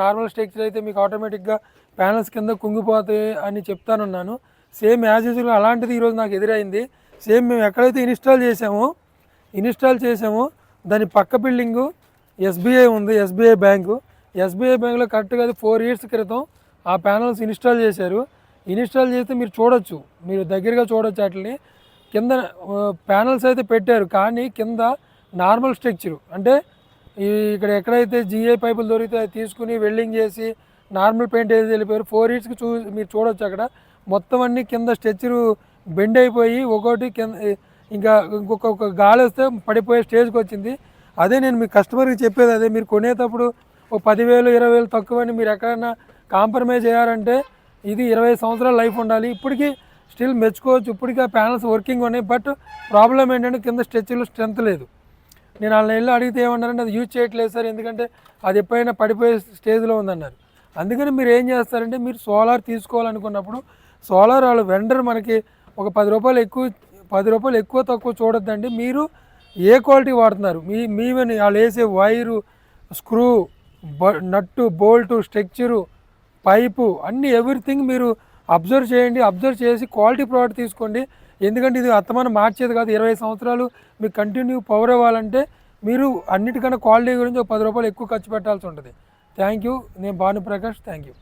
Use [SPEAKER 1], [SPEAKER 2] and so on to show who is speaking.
[SPEAKER 1] Normal structure అయితే మీకు ఆటోమేటిక్గా ప్యానల్స్ కింద కుంగిపోతాయి అని చెప్తానున్నాను. సేమ్ యాజ్ యూజువల్ అలాంటిది ఈరోజు నాకు ఎదురైంది. సేమ్ మేము ఎక్కడైతే ఇన్స్టాల్ చేసామో దాని పక్క బిల్డింగు ఎస్బీఐ ఉంది, ఎస్బీఐ బ్యాంకులో కరెక్ట్గా అది 4 years క్రితం ఆ ప్యానల్స్ ఇన్స్టాల్ చేశారు. ఇన్స్టాల్ చేస్తే మీరు చూడొచ్చు, మీరు దగ్గరగా చూడొచ్చు. వాటిని కింద ప్యానల్స్ అయితే పెట్టారు, కానీ కింద నార్మల్ స్ట్రక్చరు అంటే ఇక్కడ ఎక్కడైతే జిఐ పైపులు దొరికితే అది తీసుకుని వెల్డింగ్ చేసి నార్మల్ పెయింట్ వేసి వెళ్ళిపోయారు. 4 yearsకి మీరు చూడొచ్చు అక్కడ మొత్తం అన్నీ కింద స్ట్రక్చరు బెండ్ అయిపోయి ఒకటి కింద ఇంకా ఇంకొక గాలి వస్తే పడిపోయే స్టేజ్కి వచ్చింది. అదే నేను మీ కస్టమర్కి చెప్పేది అదే, మీరు కొనేటప్పుడు ఒక 10,000 20,000 తక్కువని మీరు ఎక్కడైనా కాంప్రమైజ్ అయ్యారంటే ఇది 20 సంవత్సరాల లైఫ్ ఉండాలి. ఇప్పటికీ స్టిల్ మెచ్చుకోవచ్చు, ఇప్పటికీ ఆ ప్యానల్స్ వర్కింగ్ ఉన్నాయి. బట్ ప్రాబ్లం ఏంటంటే కింద స్ట్రక్చర్లో స్ట్రెంత్ లేదు. నేను వాళ్ళని వెళ్ళి అడిగితే ఏమన్నారంటే అది యూజ్ చేయట్లేదు సార్, ఎందుకంటే అది ఎప్పుడైనా పడిపోయే స్టేజ్లో ఉందన్నారు. అందుకని మీరు ఏం చేస్తారంటే మీరు సోలార్ తీసుకోవాలనుకున్నప్పుడు సోలార్ వాళ్ళ వెండర్ మనకి ఒక 10 రూపాయలు ఎక్కువ తక్కువ చూడొద్దండి. మీరు ఏ క్వాలిటీ వాడుతున్నారు, మీవని వాళ్ళు వేసే వైరు, స్క్రూ, నట్టు, బోల్టు, స్ట్రక్చరు, పైపు అన్నీ ఎవ్రీథింగ్ మీరు అబ్జర్వ్ చేయండి. అబ్జర్వ్ చేసి క్వాలిటీ ప్రోడక్ట్ తీసుకోండి. ఎందుకంటే ఇది అత్తమానం మార్చేది కాదు. 20 సంవత్సరాలు మీకు కంటిన్యూ పవర్ ఇవ్వాలంటే మీరు అన్నిటికన్నా క్వాలిటీ గురించి ఒక 10 రూపాయలు ఎక్కువ ఖర్చు పెట్టాల్సి ఉంటుంది. Thank you. నేను భానుప్రకాష్. Thank you.